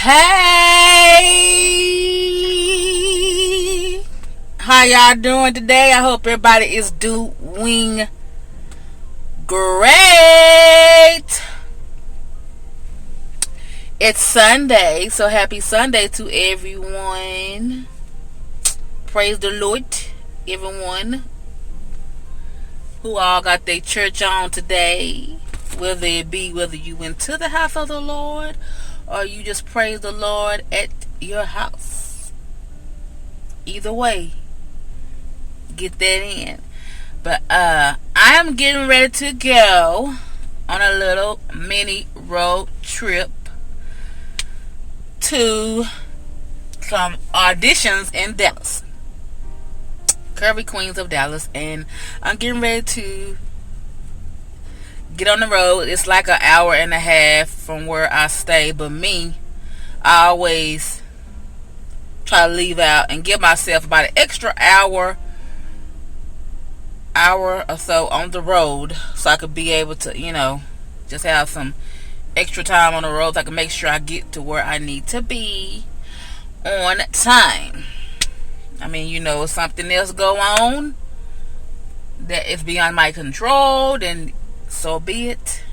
Hey, how y'all doing today? I hope everybody is doing great. It's Sunday, so happy Sunday to everyone. Praise the Lord, everyone who all got their church on today. Whether you went to the house of the Lord or you just praise the Lord at your house. Either way, get that in. But I am getting ready to go on a little mini road trip to some auditions in Dallas. Curvy Queens of Dallas. And I'm getting ready to get on the road. It's like an hour and a half from where I stay, but I always try to leave out and give myself about an extra hour or so on the road, so I could be able to, just have some extra time on the road, so I can make sure I get to where I need to be on time. I mean, if something else go on that is beyond my control, then so be it.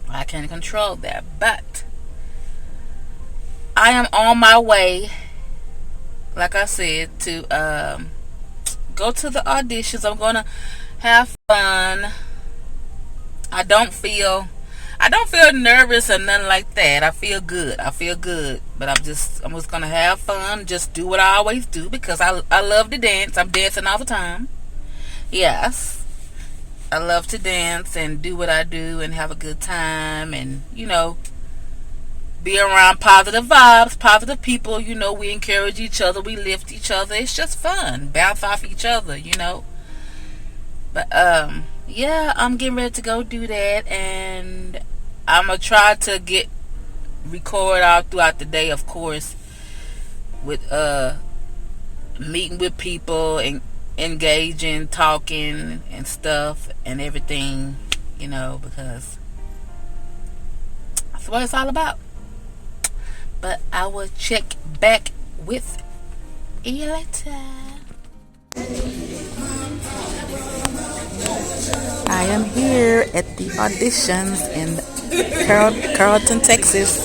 I can't control that. But I am on my way, like I said, to go to the auditions. I'm gonna have fun. I don't feel nervous or nothing like that. I feel good. But I'm just gonna have fun. Just do what I always do, because I love to dance. I'm dancing all the time. Yes. I love to dance and do what I do and have a good time, and be around positive vibes, positive people. We encourage each other, we lift each other. It's just fun. Bounce off each other, But yeah, I'm getting ready to go do that, and I'm gonna try to record all throughout the day, of course, with meeting with people and engaging, talking and stuff and everything, because that's what it's all about. But I will check back with you later. I am here at the auditions in Carrollton, Texas.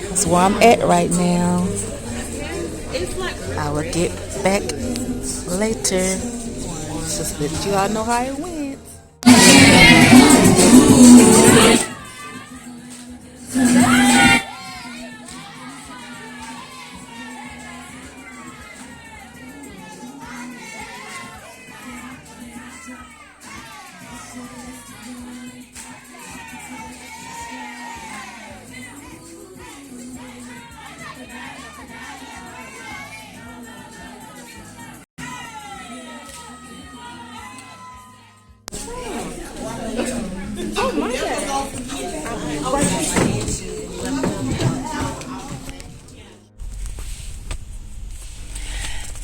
That's where I'm at right now. I will get back later. Just let you all know how it went.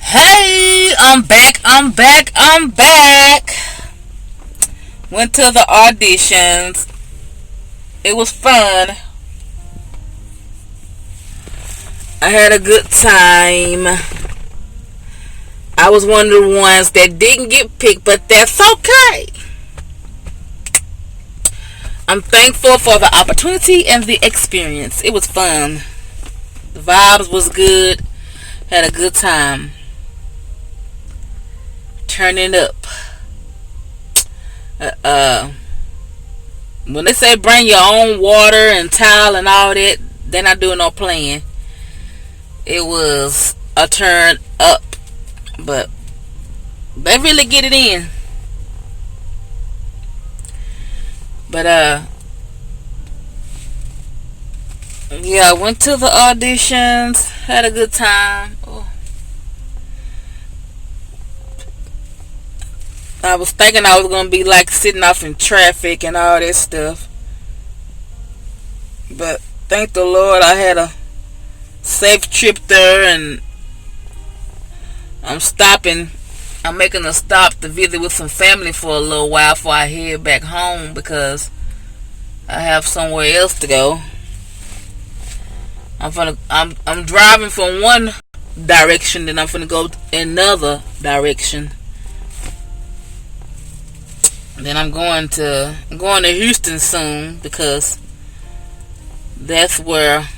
Hey, I'm back. Went to the auditions. It was fun. I had a good time. I was one of the ones that didn't get picked, but that's okay. I'm thankful for the opportunity and the experience. It was fun. The vibes was good. Had a good time. Turning up. When they say bring your own water and towel and all that, they're not doing no playing. It was a turn up, but they really get it in. But yeah, I went to the auditions, had a good time. I was thinking I was gonna be like sitting off in traffic and all that stuff, but thank the Lord I had a safe trip there, and I'm making a stop to visit with some family for a little while before I head back home, because I have somewhere else to go. I'm driving from one direction, then I'm gonna go another direction. Then I'm going to Houston soon, because that's where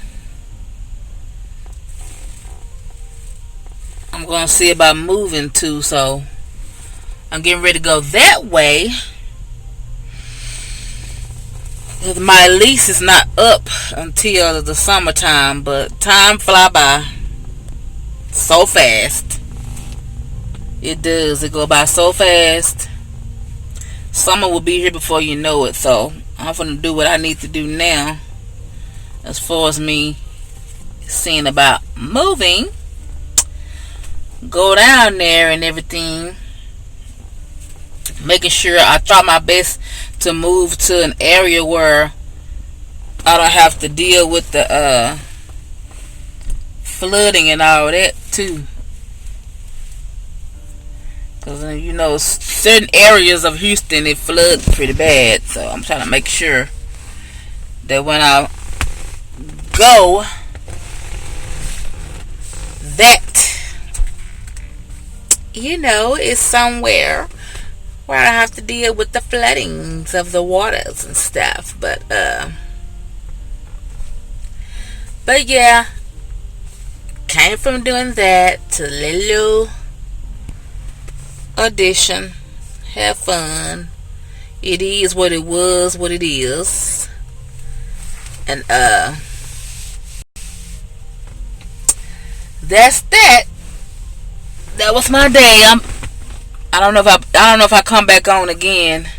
I'm gonna see about moving to. So I'm getting ready to go that way. My lease is not up until the summertime, but time fly by so fast. It does. It go by so fast. Summer will be here before you know it. So I'm gonna do what I need to do now, as far as me seeing about moving. Go down there and everything. Making sure I try my best to move to an area where I don't have to deal with the flooding and all that too. Because certain areas of Houston, it floods pretty bad. So I'm trying to make sure that when I go, that is somewhere where I have to deal with the floodings of the waters and stuff. But yeah, came from doing that to little audition. Have fun. It is what it was, what it is. And that's that. That was my day. I don't know if I come back on again,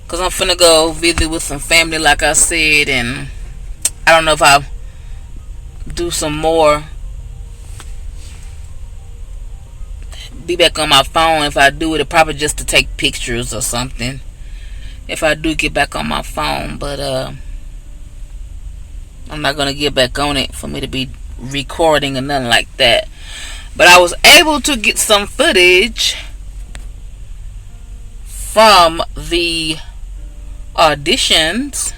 cause I'm finna go visit with some family, like I said, and I don't know if I'll do some more. Be back on my phone. If I do it, probably just to take pictures or something. If I do get back on my phone, but I'm not gonna get back on it for me to be recording or nothing like that. But I was able to get some footage from the auditions.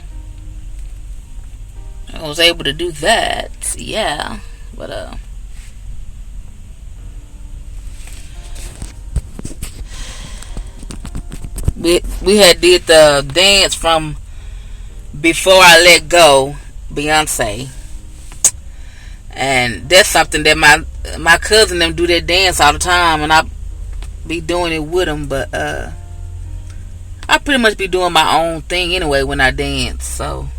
I was able to do that, yeah. But we had did the dance from Before I Let Go, Beyonce. And that's something that my cousin them do that dance all the time, and I be doing it with them. But I pretty much be doing my own thing anyway when I dance. So,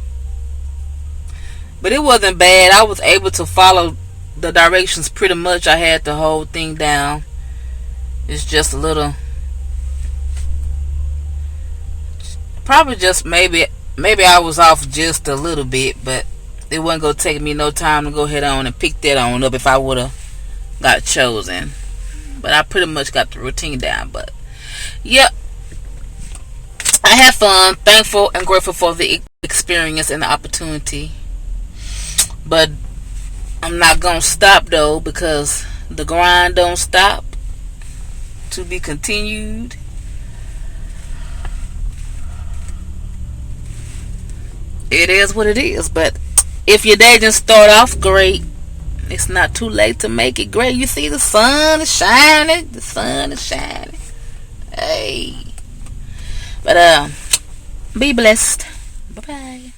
but it wasn't bad. I was able to follow the directions pretty much. I had the whole thing down. It's just a little, probably just maybe I was off just a little bit, but it wasn't gonna take me no time to go ahead on and pick that on up if I would have got chosen. But I pretty much got the routine down. But yep, I had fun, thankful and grateful for the experience and the opportunity. But I'm not gonna stop though, because the grind don't stop. To be continued. It is what it is. But if your day didn't start off great, it's not too late to make it great. You see, the sun is shining. The sun is shining. Hey. But be blessed. Bye-bye.